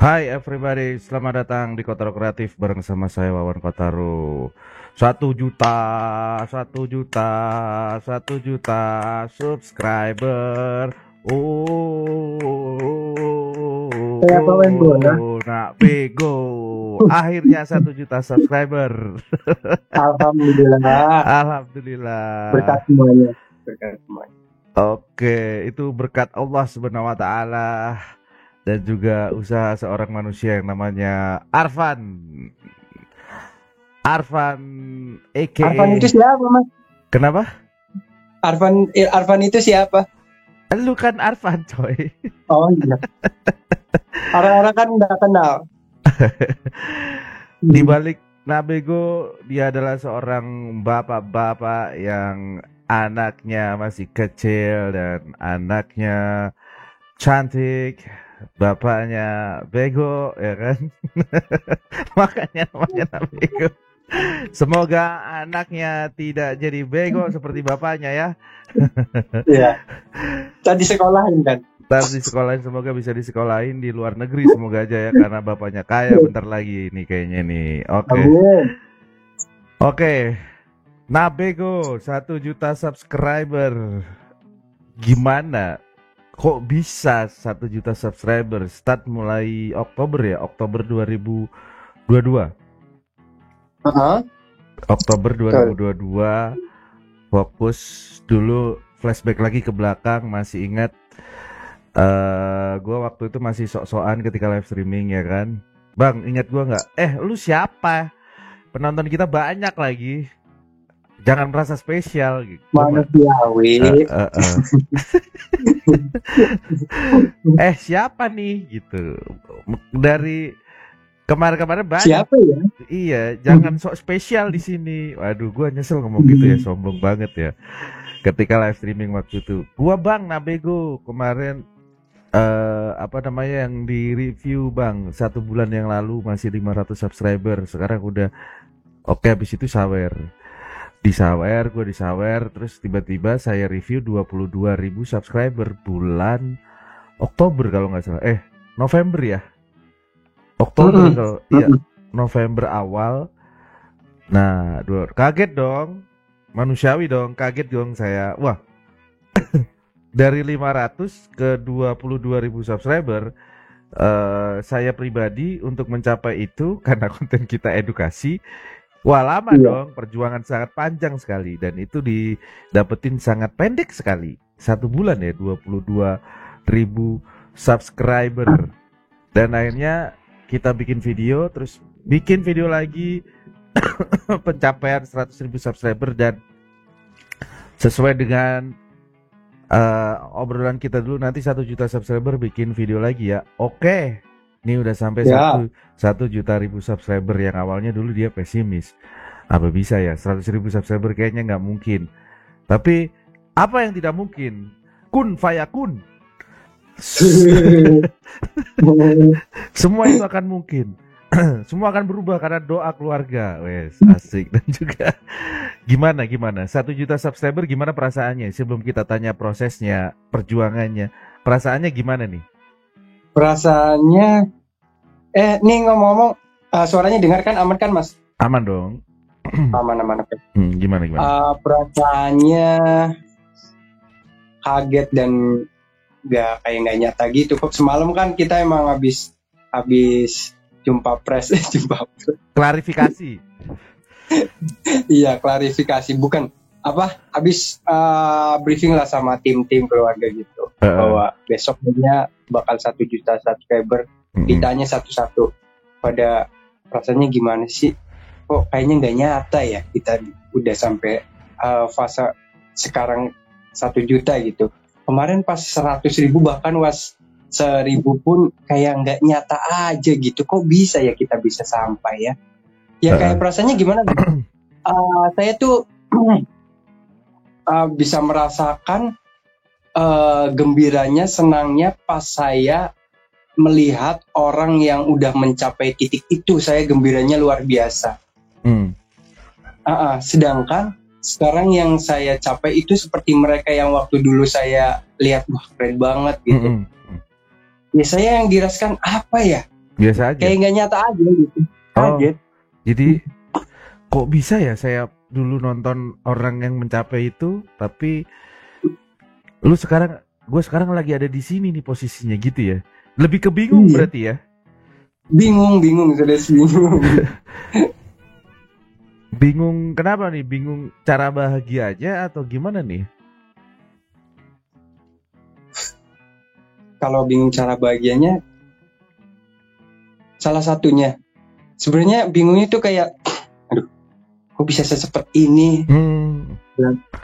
Hai everybody, selamat datang di Kotaro Kreatif bareng sama saya Wawan Kotaro. 1 juta, 1 juta, 1 juta subscriber. Kayak pemain bola. Nak bego. Akhirnya 1 juta subscriber. Alhamdulillah. Alhamdulillah. Berkat semuanya. Berkat semuanya. Oke, itu berkat Allah Subhanahu wa taala dan juga usaha seorang manusia yang namanya Arfan. Arfan Arfan itu siapa, Mas? Kenapa? Arfan itu siapa? Lu kan Arfan, coy. Oh iya. Orang-orang kan nggak kenal. Di balik Nabego, dia adalah seorang bapak-bapak yang anaknya masih kecil dan anaknya cantik, bapaknya bego, ya kan? Makanya namanya Nabego. Semoga anaknya tidak jadi bego seperti bapaknya ya. Iya. Tadi sekolahin kan. Ntar di sekolahin, semoga bisa disekolahin di luar negeri, semoga aja ya, karena bapaknya kaya bentar lagi nih kayaknya nih. Oke. Oke. Nabego 1 juta subscriber. Gimana? Kok bisa 1 juta subscriber? Start mulai Oktober ya? Oktober 2022. Oktober 2022. Fokus dulu, flashback lagi ke belakang, masih ingat gue waktu itu masih sok-sokan ketika live streaming ya kan. Bang, ingat gue nggak? Lu siapa? Penonton kita banyak lagi. Jangan merasa spesial gitu. Manusiawi. Siapa nih gitu. Dari kemarin-kemarin banyak. Siapa ya? Iya, jangan sok spesial di sini. Waduh, gua nyesel ngomong gitu ya, sombong banget ya. Ketika live streaming waktu itu, gua Bang Nabego kemarin yang di review Bang 1 bulan yang lalu masih 500 subscriber. Sekarang udah oke, habis itu sawer. Gue disawer, terus tiba-tiba saya review 22.000 subscriber bulan Oktober kalau nggak salah. November ya? Oktober kalau iya, November awal. Nah, kaget dong. Manusiawi dong, kaget dong saya. Wah. Dari 500 ke 22.000 subscriber, saya pribadi untuk mencapai itu karena konten kita edukasi. Wah, lama dong, perjuangan sangat panjang sekali, dan itu didapetin sangat pendek sekali. 1 bulan ya, 22.000 subscriber. Dan akhirnya kita bikin video, terus bikin video lagi, pencapaian 100.000 subscriber, dan sesuai dengan obrolan kita dulu, nanti 1 juta subscriber bikin video lagi ya. Oke. Ini udah sampai 1 juta subscriber. Yang awalnya dulu dia pesimis, apa bisa ya 100.000 subscriber, kayaknya nggak mungkin. Tapi apa yang tidak mungkin? Kun fayakun. Semua itu akan mungkin. Semua akan berubah karena doa keluarga. Wes, asik. Dan juga gimana 1 juta subscriber, gimana perasaannya? Sebelum kita tanya prosesnya, perjuangannya, perasaannya gimana nih? Perasaannya nih ngomong-ngomong, suaranya dengar kan, aman kan Mas? Aman dong. Aman. Gimana? Perasaannya kaget dan nggak nyata gitu. Semalam kan kita emang habis jumpa press. Klarifikasi. Iya, klarifikasi, bukan habis briefing lah sama tim keluarga gitu, bahwa besoknya bakal 1 juta subscriber. Ditanya satu-satu, pada rasanya gimana sih, kok kayaknya nggak nyata ya kita udah sampai fase sekarang 1 juta gitu. Kemarin pas 100.000 bahkan 1.000 pun kayak nggak nyata aja gitu, kok bisa ya kita bisa sampai ya kayak perasaannya gimana? Saya tuh bisa merasakan gembiranya, senangnya pas saya melihat orang yang udah mencapai titik itu. Saya gembiranya luar biasa. Sedangkan sekarang yang saya capai itu seperti mereka yang waktu dulu saya lihat, wah keren banget gitu. Ya saya yang dirasakan apa ya, Biasa aja. Kayak nggak nyata aja gitu. Kaget. Jadi kok bisa ya saya dulu nonton orang yang mencapai itu, tapi gue sekarang lagi ada di sini nih posisinya gitu ya. Lebih ke bingung berarti ya. Bingung, serius bingung. Bingung kenapa nih? Bingung cara bahagianya atau gimana nih? Kalau bingung cara bahagianya, salah satunya sebenarnya bingungnya tuh kayak, aduh, kok bisa secepat ini?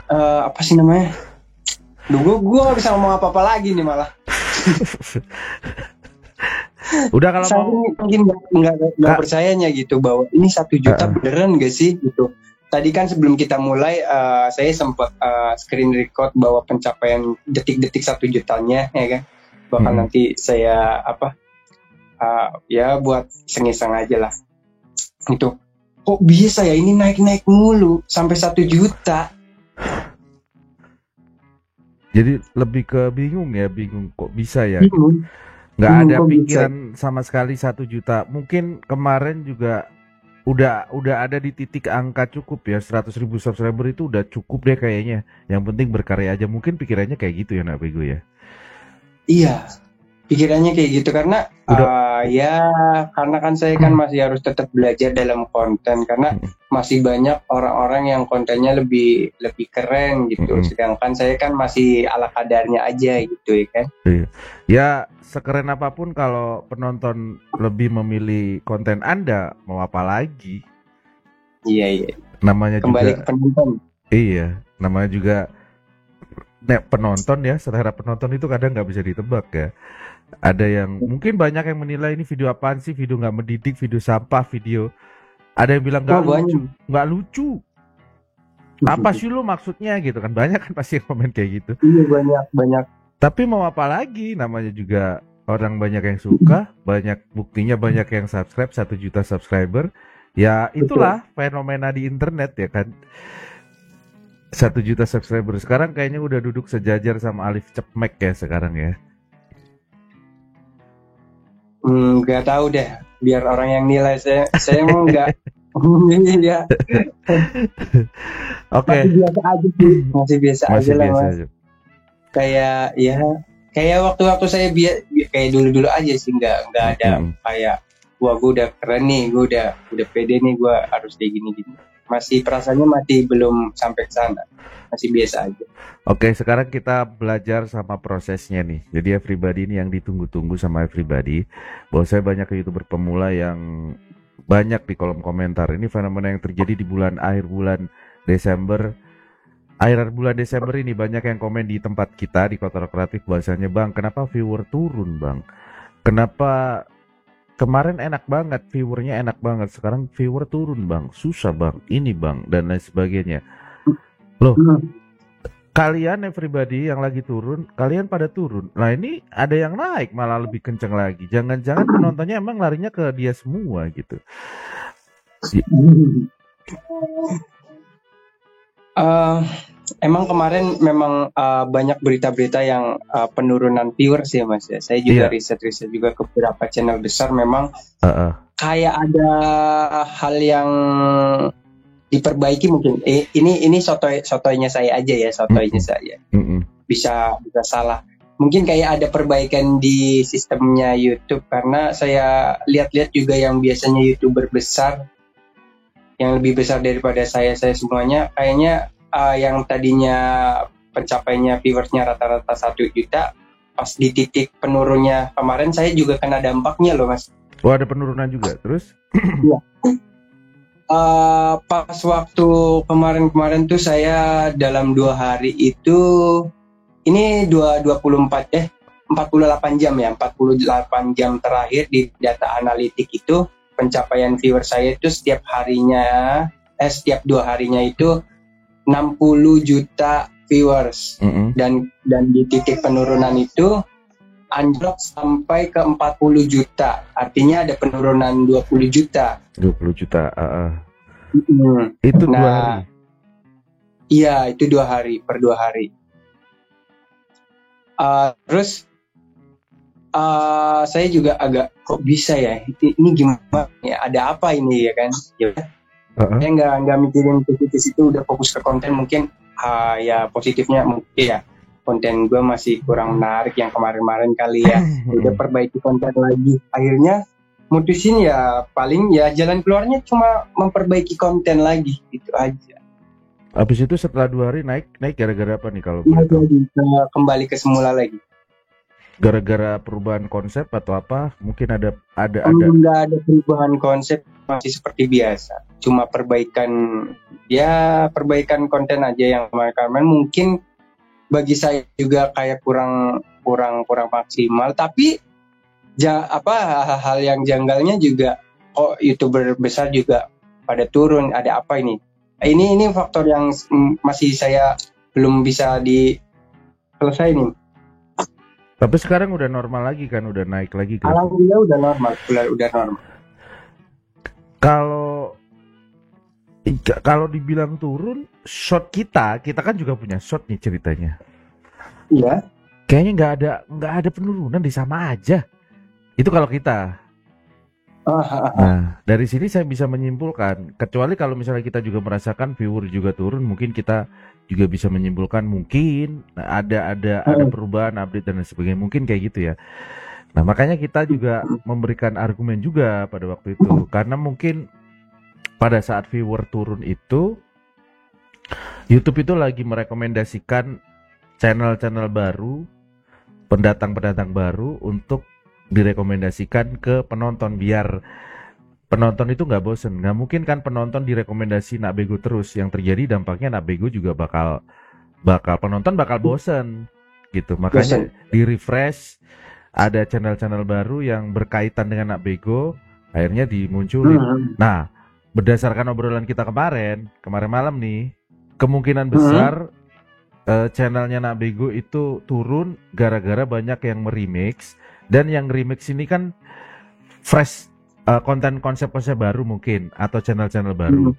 Apa sih namanya? Duh, gue gak bisa ngomong apa-apa lagi nih malah. Udah kalau saya mau mungkin nggak percayanya gitu bahwa ini 1 juta beneran gak sih gitu. Tadi kan sebelum kita mulai saya sempat screen record bahwa pencapaian detik-detik 1 jutanya ya kan. Bahkan nanti saya ya buat iseng-iseng aja lah. Itu kok bisa ya ini naik-naik mulu sampai 1 juta. Jadi lebih ke bingung kok bisa ya. Bingung. Nggak ada pikiran sama sekali 1 juta. Mungkin kemarin juga udah ada di titik angka cukup ya, 100.000 subscriber itu udah cukup deh kayaknya. Yang penting berkarya aja. Mungkin pikirannya kayak gitu ya Nak Bego ya. Iya, pikirannya kayak gitu karena karena kan saya kan masih harus tetap belajar dalam konten karena masih banyak orang-orang yang kontennya lebih keren gitu. Sedangkan saya kan masih ala kadarnya aja gitu ya kan. Ya sekeren apapun kalau penonton lebih memilih konten Anda, mau apa lagi? Iya. Namanya kembali juga ke penonton. Iya, namanya juga penonton ya, selera penonton itu kadang nggak bisa ditebak ya. Ada yang mungkin banyak yang menilai ini video apaan sih, video nggak mendidik, video sampah, video. Ada yang bilang nggak lucu. Apa sih lu maksudnya gitu kan? Banyak kan pasti komen kayak gitu. Iya banyak. Tapi mau apa lagi? Namanya juga orang banyak yang suka, buktinya banyak yang subscribe, 1 juta subscriber. Ya itulah fenomena di internet ya kan. 1 juta subscriber sekarang kayaknya udah duduk sejajar sama Alif Cepmek ya sekarang ya. Gak tahu deh, biar orang yang nilai saya mau nggak. Iya. Oke. Masih biasa aja lah mas. Kayak waktu saya kayak dulu aja sih, nggak ada kayak wah gue udah keren nih, gue udah pede nih, gue harus kayak gini. Masih perasaannya masih belum sampai ke sana, masih biasa aja. Oke, sekarang kita belajar sama prosesnya nih. Jadi everybody ini yang ditunggu-tunggu sama everybody. Bahwa saya banyak YouTuber pemula yang banyak di kolom komentar. Ini fenomena yang terjadi di akhir bulan Desember. Akhir bulan Desember ini banyak yang komen di tempat kita di Kotor Kreatif bahasanya, Bang, kenapa viewer turun, Bang? Kenapa kemarin enak banget, viewernya enak banget, sekarang viewer turun, Bang? Susah, Bang. Ini, Bang, dan lain sebagainya. Loh, kalian everybody yang lagi turun, kalian pada turun. Nah ini ada yang naik malah lebih kenceng lagi. Jangan-jangan penontonnya emang larinya ke dia semua gitu. Emang kemarin memang banyak berita-berita yang penurunan viewers ya mas ya. Saya juga riset juga ke beberapa channel besar memang kayak ada hal yang diperbaiki mungkin. Ini sotoynya saya aja ya, saya. Bisa salah. Mungkin kayak ada perbaikan di sistemnya YouTube karena saya lihat-lihat juga yang biasanya YouTuber besar yang lebih besar daripada saya semuanya kayaknya yang tadinya pencapaiannya viewersnya rata-rata 1 juta pas di titik penurunnya kemarin saya juga kena dampaknya loh mas. Oh ada penurunan juga terus? Iya. Pas waktu kemarin tuh saya dalam 2 hari itu ini 48 jam ya, 48 jam terakhir di data analitik itu pencapaian viewer saya itu setiap 2 harinya itu 60 juta viewers. Dan di titik penurunan itu anjlok sampai ke 40 juta. Artinya ada penurunan 20 juta. 20 juta. Itu 2 hari. Iya, itu 2 hari per 2 hari. Terus saya juga agak kok bisa ya, ini gimana ya, ada apa ini ya kan, ya saya nggak mikirin ke situ, udah fokus ke konten. Mungkin ya positifnya mungkin ya konten gue masih kurang menarik yang kemarin-kemarin kali ya, udah perbaiki konten lagi, akhirnya mutusin ya paling ya jalan keluarnya cuma memperbaiki konten lagi, gitu aja. Habis itu setelah 2 hari naik gara-gara apa nih kalau kembali ke semula lagi? Gara-gara perubahan konsep atau apa? Mungkin ada. Nggak ada perubahan konsep, masih seperti biasa. Cuma perbaikan konten aja yang kemarin mungkin bagi saya juga kayak kurang maksimal. Tapi hal yang janggalnya juga kok YouTuber besar juga pada turun. Ada apa ini? Ini faktor yang masih saya belum bisa diselesai nih. Tapi sekarang udah normal lagi kan, udah naik lagi kan? Alhamdulillah udah normal. Kalau dibilang turun, shot kita kan juga punya shot nih ceritanya. Iya. Kayaknya nggak ada penurunan, sama aja. Itu kalau kita. Nah, dari sini saya bisa menyimpulkan, kecuali kalau misalnya kita juga merasakan viewer juga turun, mungkin kita juga bisa menyimpulkan mungkin ada perubahan, update dan sebagainya, mungkin kayak gitu ya. Nah, makanya kita juga memberikan argumen juga pada waktu itu, karena mungkin pada saat viewer turun itu YouTube itu lagi merekomendasikan channel-channel baru, pendatang baru untuk direkomendasikan ke penonton, biar penonton itu nggak bosen. Nggak mungkin kan penonton direkomendasi Nak Bego terus, yang terjadi dampaknya Nak Bego juga penonton bakal bosen gitu. Makanya di refresh, ada channel-channel baru yang berkaitan dengan Nak Bego, akhirnya dimunculin. Nah, berdasarkan obrolan kita kemarin malam nih, kemungkinan besar channelnya Nak Bego itu turun gara-gara banyak yang meremix. Dan yang remix ini kan fresh, konten konsep baru mungkin, atau channel-channel baru.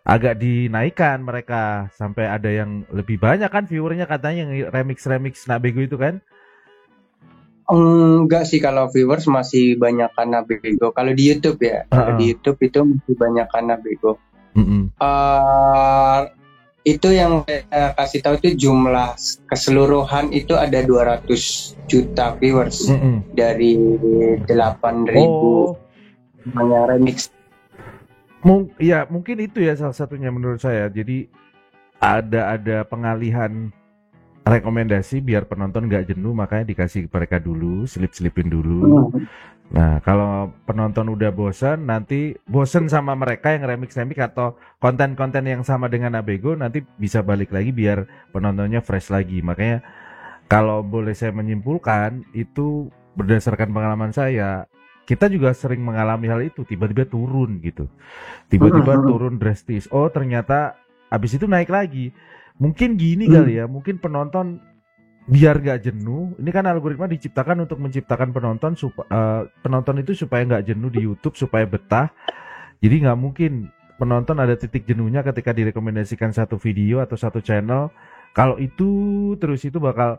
Agak dinaikkan mereka sampai ada yang lebih banyak kan viewernya katanya yang remix Nak Bego itu kan? Enggak sih, kalau viewers masih banyak Nak Bego. Kalau di YouTube ya, kalau di YouTube itu masih banyak Nak Bego. Itu yang saya kasih tahu itu jumlah keseluruhan itu ada 200 juta viewers dari 8.000 yang remix. Ya mungkin itu ya salah satunya menurut saya. Jadi ada pengalihan rekomendasi biar penonton nggak jenuh, makanya dikasih mereka dulu, selipin dulu. Nah, kalau penonton udah bosan sama mereka yang remix atau konten-konten yang sama dengan Nak Bego, nanti bisa balik lagi biar penontonnya fresh lagi. Makanya kalau boleh saya menyimpulkan, itu berdasarkan pengalaman saya, kita juga sering mengalami hal itu, tiba-tiba turun gitu. Tiba-tiba turun drastis. Oh, ternyata habis itu naik lagi. Mungkin gini kali ya, mungkin penonton biar gak jenuh, ini kan algoritma diciptakan untuk menciptakan penonton itu supaya gak jenuh di YouTube, supaya betah. Jadi gak mungkin penonton ada titik jenuhnya ketika direkomendasikan satu video atau satu channel. Kalau itu terus, itu bakal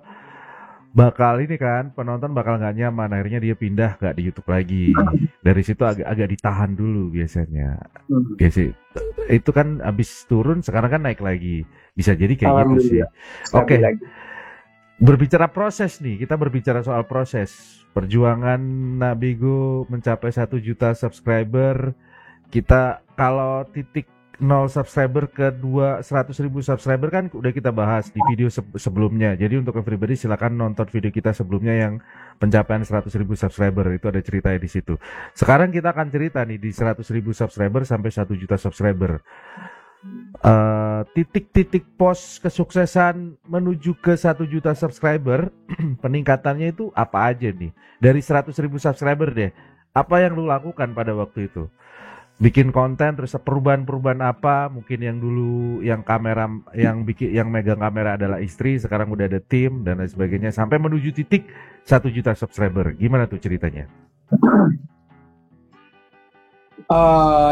ini kan, penonton bakal gak nyaman, akhirnya dia pindah gak di YouTube lagi. Dari situ agak ditahan dulu biasanya. Biasanya itu kan habis turun, sekarang kan naik lagi. Bisa jadi kayak gitu sih. Oke. Berbicara proses nih, kita berbicara soal proses perjuangan Nak Bego mencapai 1 juta subscriber. Kita kalau titik 0 subscriber ke 100.000 subscriber kan udah kita bahas di video sebelumnya. Jadi untuk everybody silakan nonton video kita sebelumnya yang pencapaian 100.000 subscriber, itu ada ceritanya di situ. Sekarang kita akan cerita nih di 100.000 subscriber sampai 1 juta subscriber. Titik-titik pos kesuksesan menuju ke 1 juta subscriber, peningkatannya itu apa aja nih? Dari 100.000 subscriber deh, apa yang lu lakukan pada waktu itu? Bikin konten, terus perubahan apa? Mungkin yang dulu yang megang kamera adalah istri, sekarang udah ada tim dan lain sebagainya, sampai menuju titik 1 juta subscriber. Gimana tuh ceritanya?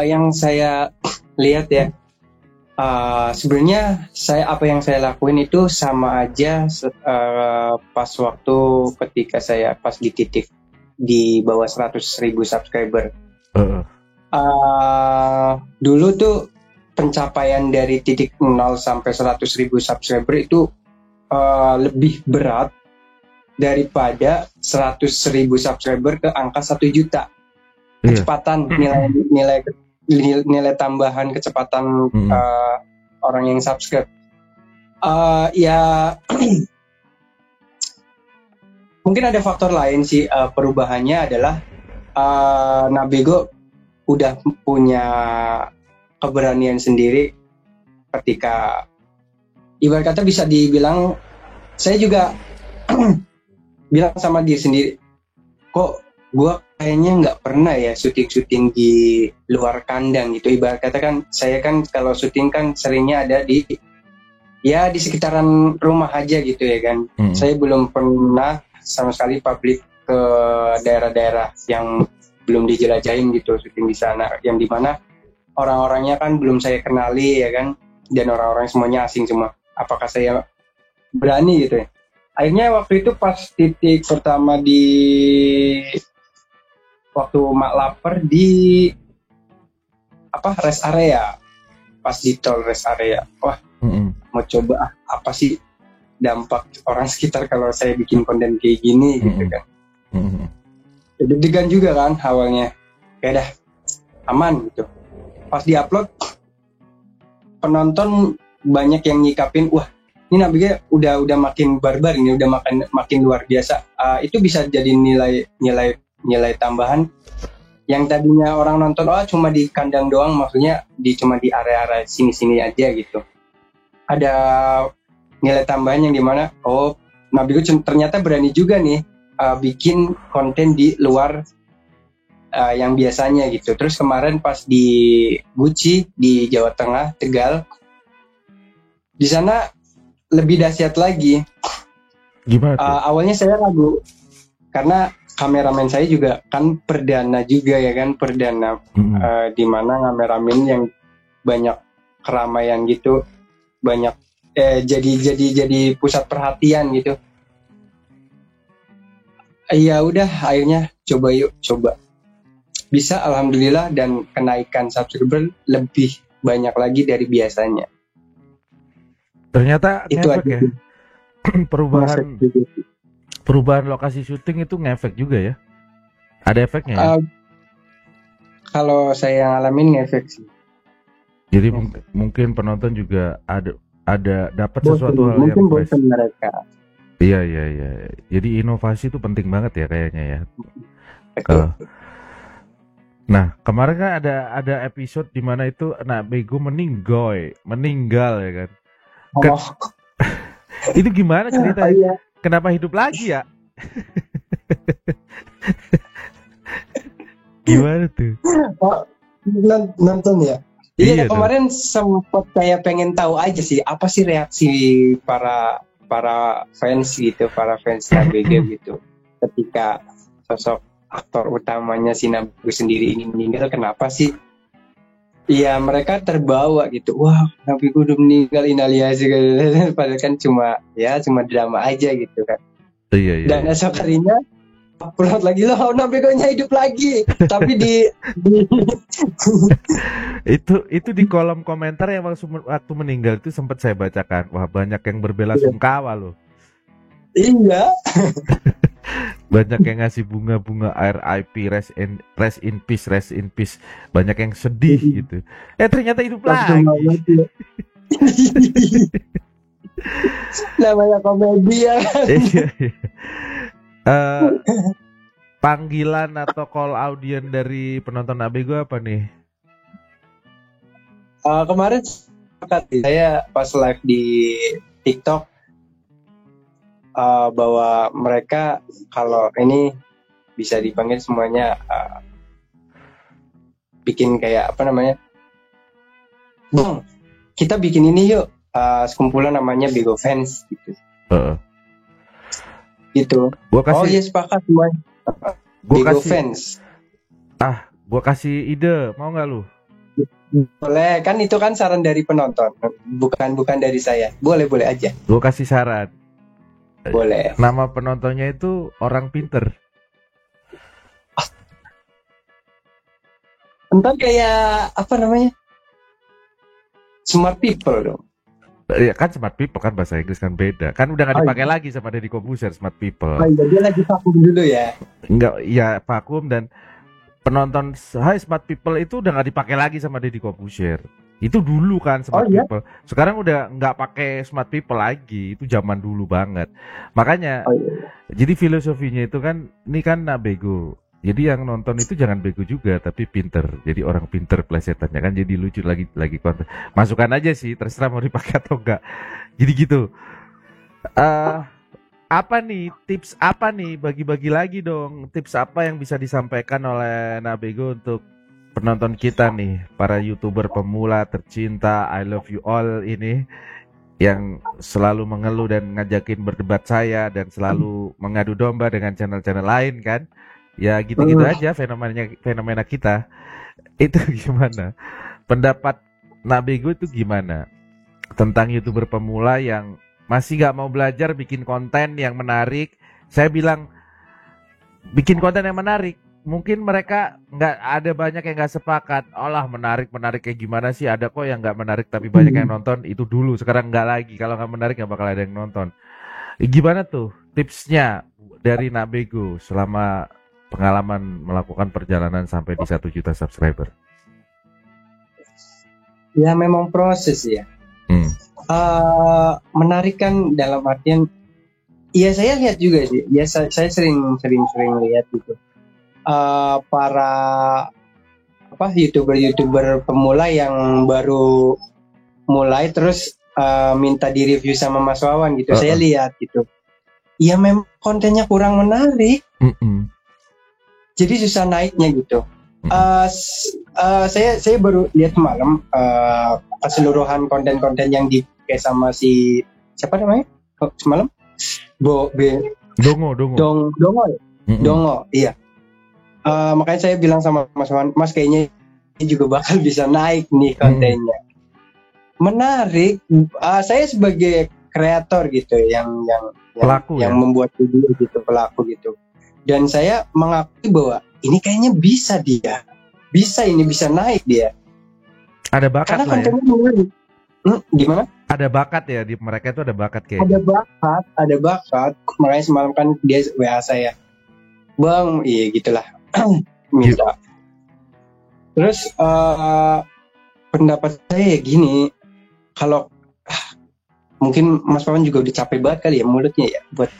Yang saya lihat ya, sebenarnya apa yang saya lakuin itu sama aja pas waktu ketika saya pas di titik di bawah 100.000 subscriber. Dulu tuh pencapaian dari titik 0 sampai 100.000 subscriber itu lebih berat daripada 100.000 subscriber ke angka 1 juta. Kecepatan nilai tambahan kecepatan orang yang subscribe. Ya mungkin ada faktor lain sih. Perubahannya adalah Nabego udah punya keberanian sendiri ketika ibarat kata bisa dibilang, saya juga bilang sama diri sendiri, kok gue kayaknya nggak pernah ya syuting di luar kandang gitu. Ibarat kata kan saya kan kalau syuting kan seringnya ada di sekitaran rumah aja gitu ya kan. Saya belum pernah sama sekali publik ke daerah-daerah yang belum dijelajahin gitu, syuting di sana, yang dimana orang-orangnya kan belum saya kenali ya kan, dan orang-orang semuanya asing semua. Apakah saya berani gitu ya? Akhirnya waktu itu pas titik pertama waktu Mak Lapar di rest area, pas di tol rest area, wah mau coba apa sih dampak orang sekitar kalau saya bikin konten kayak gini gitu kan. Deg-degan juga kan awalnya, kayak dah aman gitu. Pas diupload penonton banyak yang nyikapin, wah ini Nabego udah makin barbar ini, udah makin luar biasa. Itu bisa jadi nilai tambahan yang tadinya orang nonton cuma di kandang doang, maksudnya cuma di area-area sini-sini aja gitu. Ada nilai tambahan yang dimana Nabego ternyata berani juga nih bikin konten di luar yang biasanya gitu. Terus kemarin pas di Guci di Jawa Tengah, Tegal, di sana lebih dahsyat lagi. Gimana tuh? Awalnya saya ragu karena kameramen saya juga kan perdana juga ya kan, perdana di mana kameramen yang banyak keramaian gitu, banyak jadi pusat perhatian gitu. Ya udah akhirnya coba bisa, alhamdulillah, dan kenaikan subscriber lebih banyak lagi dari biasanya. Ternyata itu ngefek ya. perubahan lokasi syuting itu ngefek juga ya. Ada efeknya ya? Kalau saya ngalamin ngefek sih. Jadi mungkin penonton juga ada dapat sesuatu hal yang mungkin bosan mereka. Iya. Jadi inovasi itu penting banget ya kayaknya ya. Nah, kemarin kan ada episode di mana itu Nabego meninggal ya kan. Itu gimana ceritanya? Kenapa hidup lagi ya? Gimana tuh? Nonton ya? Iya, kemarin sempat kayak pengen tahu aja sih apa sih reaksi para fans gitu, para fans Nabego gitu ketika sosok aktor utamanya si Nabego sendiri ini meninggal. Kenapa sih? Iya, mereka terbawa gitu. Wah, Nabego udah meninggal, innalillahi gitu. Padahal kan cuma drama aja gitu kan. Iya. Dan esok harinya upload lagi, loh Nabegonya hidup lagi. Tapi itu di kolom komentar yang waktu meninggal itu sempat saya bacakan. Wah, banyak yang berbelasungkawa loh. Iya. Banyak yang ngasih bunga-bunga RIP, rest in peace. Banyak yang sedih gitu. Ternyata hidup lagi. Namanya komedi ya. Panggilan atau call audience dari penonton Nabego apa nih? Kemarin saya pas live di TikTok bahwa mereka kalau ini bisa dipanggil semuanya bikin kayak apa namanya, Bang, kita bikin ini yuk, sekumpulan namanya Bego Fans gitu. Gitu. Iya sepakat semuanya. Bego Fans. Gua kasih ide, mau nggak lu? Boleh, kan itu kan saran dari penonton, bukan dari saya. Boleh aja. Gua kasih saran. Boleh. Nama penontonnya itu orang pinter. Entar kayak apa namanya? Smart people dong. Ya kan smart people kan bahasa Inggris kan beda. Kan udah nggak dipakai lagi sama Deddy Corbuzier smart people. Oh iya, dia lagi vakum dulu ya. Enggak, ya vakum dan penonton Hai Smart People itu udah nggak dipakai lagi sama Deddy Corbuzier. Itu dulu kan Smart People. Sekarang udah nggak pakai Smart People lagi. Itu zaman dulu banget. Makanya, jadi filosofinya itu kan, ini kan bego. Jadi yang nonton itu jangan bego juga, tapi pinter. Jadi orang pinter plesetannya kan jadi lucu lagi konten. Masukkan aja sih, terserah mau dipakai atau enggak. Jadi gitu. Apa nih tips apa nih bagi-bagi lagi dong, tips apa yang bisa disampaikan oleh Nabego untuk penonton kita nih, para YouTuber pemula tercinta I love you all ini yang selalu mengeluh dan ngajakin berdebat saya dan selalu mengadu domba dengan channel-channel lain kan. Ya gitu-gitu aja fenomena kita. Itu gimana? Pendapat Nabego itu gimana tentang YouTuber pemula yang masih gak mau belajar bikin konten yang menarik? Saya bilang bikin konten yang menarik. Mungkin mereka nggak ada banyak yang nggak sepakat. Olah menarik kayak gimana sih? Ada kok yang nggak menarik tapi banyak yang nonton. Itu dulu, sekarang nggak lagi. Kalau nggak menarik nggak bakal ada yang nonton. Gimana tuh tipsnya dari Nabego selama pengalaman melakukan perjalanan sampai di 1 juta subscriber? Ya memang proses ya. Menarik kan dalam artian, ya saya lihat juga sih. Ya saya sering lihat gitu. Para YouTuber pemula yang baru mulai terus minta di review sama Mas Wawan gitu. Saya lihat gitu. Ya memang kontennya kurang menarik. Jadi susah naiknya gitu. Saya baru lihat semalam keseluruhan konten-konten yang dipakai sama si siapa namanya semalam Dongo iya. Makanya saya bilang sama Mas Wan, Mas kayaknya ini juga bakal bisa naik nih kontennya. Menarik. Saya sebagai kreator gitu yang pelaku, yang membuat video gitu, pelaku gitu. Dan saya mengakui bahwa ini kayaknya bisa naik dia. Ada bakat lah ya. Gimana? Ada bakat ya, di mereka itu ada bakat kayak. Ada bakat. Makanya semalam kan dia WA saya, Bang, iya gitulah, minta. Terus pendapat saya gini, kalau mungkin Mas Paman juga udah capek banget kali ya mulutnya ya buat.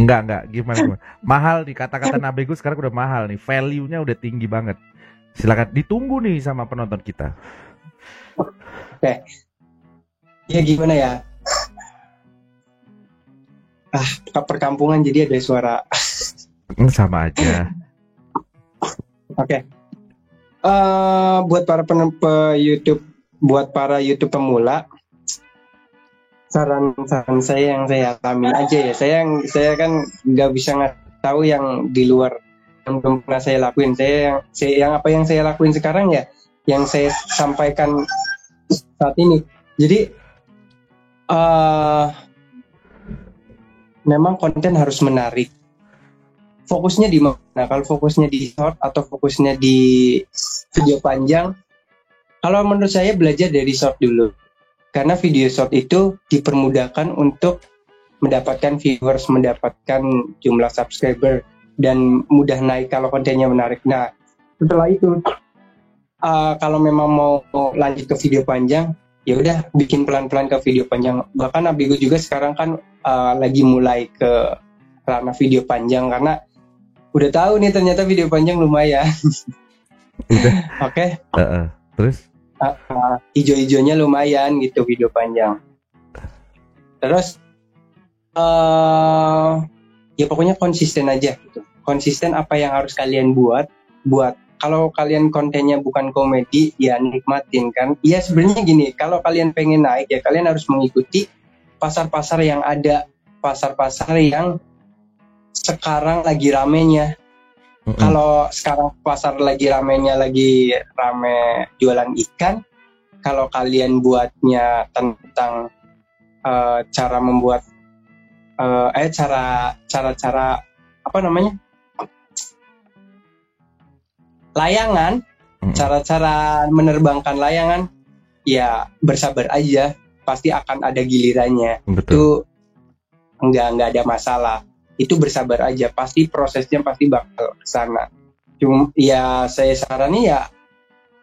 Enggak, gimana? Mahal nih, kata-kata Nabego sekarang udah mahal nih, value-nya udah tinggi banget. Silakan ditunggu nih sama penonton kita. Oke. Ya gimana ya? Perkampungan jadi ada suara. Sama aja. Oke. Buat para YouTube, buat para YouTube pemula, saran saya yang saya alami aja ya. Saya kan nggak bisa tahu yang di luar yang belum pernah saya lakuin. Yang apa yang saya lakuin sekarang ya, yang saya sampaikan saat ini. Jadi memang konten harus menarik. Fokusnya di mana? Kalau fokusnya di short atau fokusnya di video panjang, kalau menurut saya belajar dari short dulu. Karena video short itu dipermudahkan untuk mendapatkan viewers, mendapatkan jumlah subscriber, dan mudah naik kalau kontennya menarik. Nah, setelah itu, kalau memang mau lanjut ke video panjang, ya udah bikin pelan-pelan ke video panjang. Bahkan Nabego juga sekarang kan lagi mulai ke ranah video panjang karena udah tahu nih ternyata video panjang lumayan. Oke. Terus? Ijo-ijonya lumayan gitu video panjang. Terus ya pokoknya konsisten aja gitu. Konsisten apa yang harus kalian buat. Kalau kalian kontennya bukan komedi, ya nikmatin kan. Ya sebenarnya gini, kalau kalian pengen naik ya kalian harus mengikuti pasar-pasar yang ada, pasar-pasar yang sekarang lagi ramenya. Kalau sekarang pasar lagi rame jualan ikan, kalau kalian buatnya tentang cara membuat cara apa namanya? layangan, cara-cara menerbangkan layangan, ya bersabar aja, pasti akan ada gilirannya. Betul. Itu nggak ada masalah. Itu bersabar aja, pasti prosesnya pasti bakal kesana. Cuma ya saya saranin ya,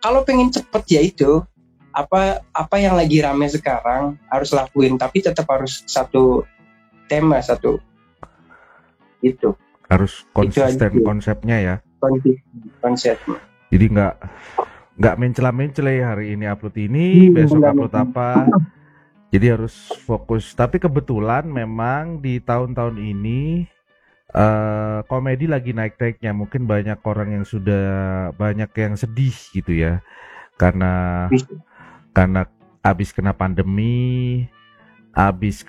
kalau pengen cepet ya itu apa yang lagi rame sekarang harus lakuin, tapi tetap harus satu tema, satu itu. Harus konsisten konsepnya ya. Konsepnya. Jadi nggak mencela-mencela hari ini upload ini, besok upload apa. Jadi harus fokus. Tapi kebetulan memang di tahun-tahun ini komedi lagi naik-naiknya. Mungkin banyak orang yang sudah banyak yang sedih gitu ya. Karena habis kena pandemi, habis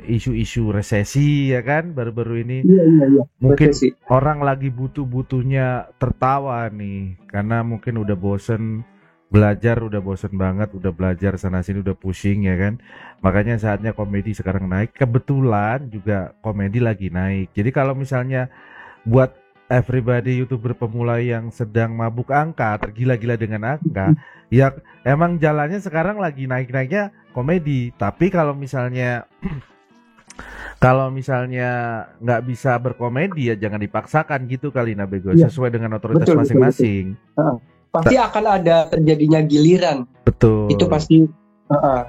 isu-isu resesi ya kan baru-baru ini. Iya. Mungkin resesi. Orang lagi butuh-butuhnya tertawa nih, karena mungkin udah bosen belajar, udah bosen banget, udah belajar sana sini udah pusing ya kan. Makanya saatnya komedi sekarang naik. Kebetulan juga komedi lagi naik. Jadi kalau misalnya buat everybody YouTuber pemula yang sedang mabuk angka, tergila-gila dengan angka, ya emang jalannya sekarang lagi naik-naiknya komedi. Tapi kalau misalnya nggak bisa berkomedi ya jangan dipaksakan gitu kali Nabego, sesuai dengan otoritas masing-masing. Pasti akan ada terjadinya giliran. Betul. Itu pasti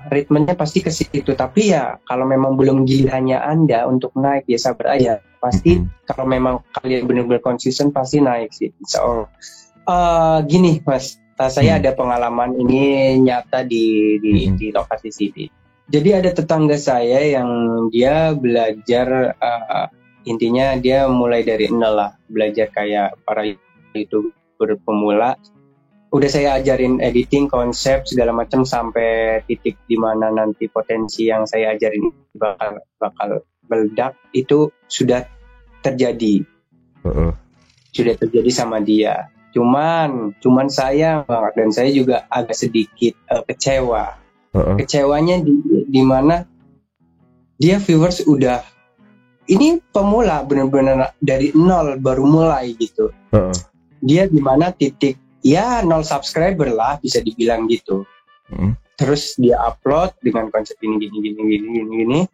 ritmenya pasti ke situ. Tapi ya kalau memang belum gilirannya Anda untuk naik ya sabar aja. Pasti kalau memang kalian benar-benar konsisten pasti naik sih. So, gini Mas, saya ada pengalaman ini nyata di lokasi sini. Jadi ada tetangga saya yang dia belajar, intinya dia mulai dari nol lah, belajar kayak para YouTuber pemula. Udah saya ajarin editing, konsep segala macam sampai titik dimana nanti potensi yang saya ajarin bakal meledak itu sudah terjadi. Sudah terjadi sama dia. Cuman saya banget, dan saya juga agak sedikit kecewa. Kecewanya di mana dia viewers udah, ini pemula benar-benar dari nol baru mulai gitu. Dia di mana titik ya 0 subscriber lah bisa dibilang gitu. Terus dia upload dengan konsep gini.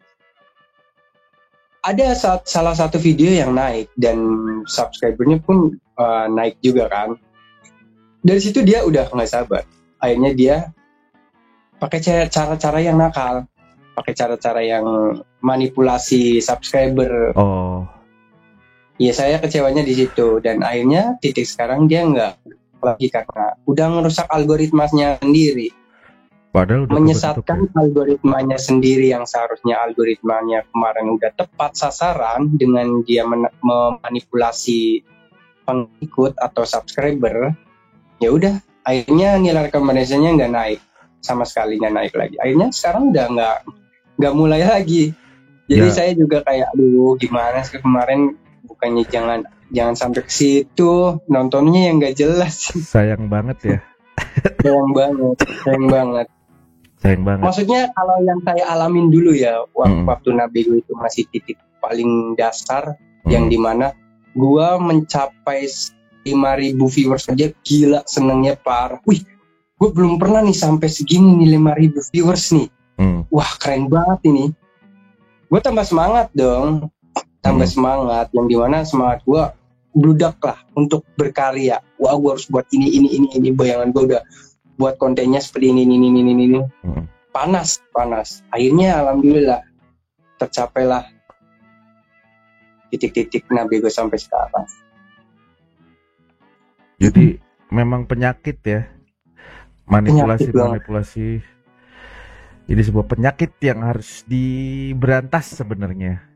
Ada salah satu video yang naik dan subscribernya pun naik juga kan. Dari situ dia udah nggak sabar. Akhirnya dia pakai cara-cara yang nakal, pakai cara-cara yang manipulasi subscriber. Ya saya kecewanya di situ, dan akhirnya titik sekarang dia nggak lagi karena udah ngerusak algoritmanya sendiri. Padahal udah menyesatkan algoritmanya sendiri yang seharusnya algoritmanya kemarin udah tepat sasaran dengan dia memanipulasi pengikut atau subscriber. Ya udah, akhirnya nilai rekomendasinya nggak naik, sama sekali nggak naik lagi. Akhirnya sekarang udah nggak mulai lagi. Jadi saya juga kayak aduh gimana sih, kemarin bukannya jangan sampai ke situ, nontonnya yang nggak jelas. Sayang banget ya. Sayang banget. Maksudnya kalau yang saya alamin dulu ya waktu Nabego itu masih titik paling dasar, yang dimana gua mencapai 5.000 viewers aja gila senengnya parah. Wih, gua belum pernah nih sampai segini nih 5.000 viewers nih. Wah keren banget ini. Gua tambah semangat dong. Semangat, yang dimana semangat gue bludak lah untuk berkarya. Wah gue harus buat ini. Bayangan gue udah buat kontennya seperti ini. Panas. Akhirnya alhamdulillah tercapailah titik-titik Nabego sampai sekarang. Jadi memang penyakit ya, manipulasi. Ini sebuah penyakit yang harus diberantas sebenarnya.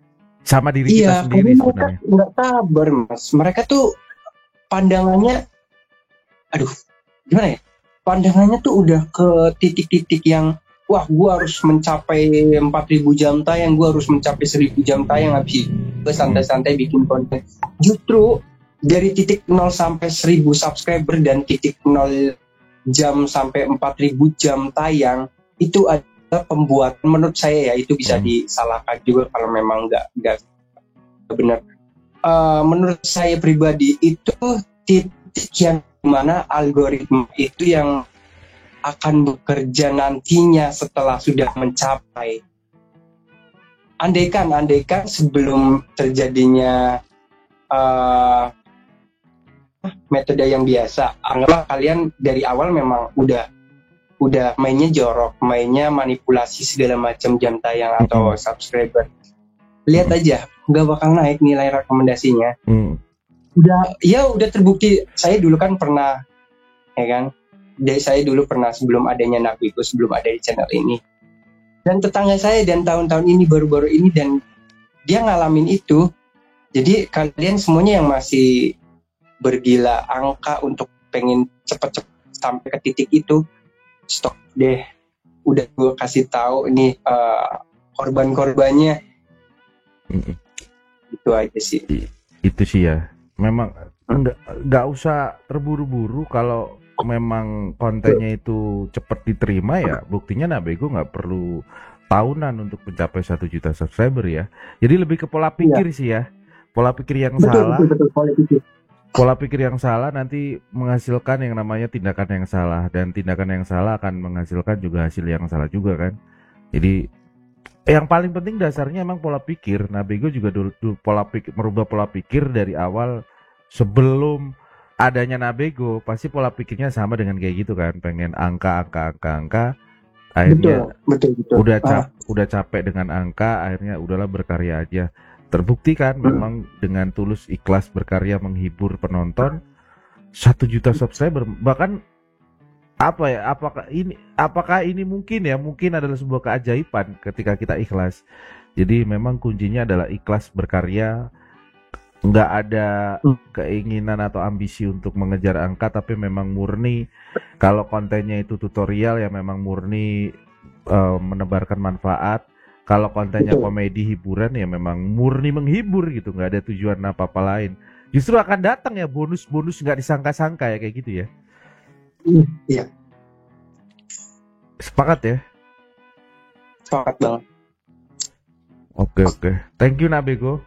Sama diri kita sendiri sebenarnya. Mereka nggak sabar Mas. Mereka tuh pandangannya, gimana ya? Pandangannya tuh udah ke titik-titik yang, wah gue harus mencapai 4.000 jam tayang, gue harus mencapai 1.000 jam tayang, habis gue santai-santai bikin konten. Justru dari titik 0 sampai 1.000 subscriber dan titik 0 jam sampai 4.000 jam tayang itu ada pembuat, menurut saya ya itu bisa disalahkan juga kalau memang nggak benar. Menurut saya pribadi itu titik yang mana algoritma itu yang akan bekerja nantinya setelah sudah mencapai. Andaikan sebelum terjadinya metode yang biasa, anggaplah kalian dari awal memang udah mainnya jorok, mainnya manipulasi segala macam jam tayang atau subscriber. Lihat aja, nggak bakal naik nilai rekomendasinya. Udah terbukti. Saya dulu kan pernah, ya kan? Saya dulu pernah sebelum adanya Nabigo, sebelum ada di channel ini. Dan tetangga saya dan tahun-tahun ini baru-baru ini dan dia ngalamin itu. Jadi kalian semuanya yang masih bergila angka untuk pengen cepet-cepet sampai ke titik itu, stop deh. Udah gue kasih tahu ini korban-korbannya. Itu aja sih. Itu sih ya. Memang nggak usah terburu-buru kalau memang kontennya itu cepat diterima ya. Buktinya Nabigo nggak perlu tahunan untuk mencapai 1 juta subscriber ya. Jadi lebih ke pola pikir sih ya. Pola pikir yang salah. Betul, pola pikir yang salah nanti menghasilkan yang namanya tindakan yang salah, dan tindakan yang salah akan menghasilkan juga hasil yang salah juga kan. Jadi yang paling penting dasarnya emang pola pikir. Nabigo juga dulu merubah pola pikir dari awal. Sebelum adanya Nabigo pasti pola pikirnya sama dengan kayak gitu kan, pengen angka. Akhirnya betul. udah capek dengan angka, akhirnya udahlah berkarya aja. Terbukti kan memang dengan tulus ikhlas berkarya menghibur penonton 1 juta subscriber. Bahkan apakah ini mungkin adalah sebuah keajaiban ketika kita ikhlas. Jadi memang kuncinya adalah ikhlas berkarya, nggak ada keinginan atau ambisi untuk mengejar angka, tapi memang murni kalau kontennya itu tutorial ya memang murni menebarkan manfaat. Kalau kontennya komedi hiburan ya memang murni menghibur gitu, nggak ada tujuan apa-apa lain. Justru akan datang ya bonus-bonus nggak disangka-sangka ya kayak gitu ya. Iya. Sepakat ya? Sepakat banget. Oke. Thank you Nabigo.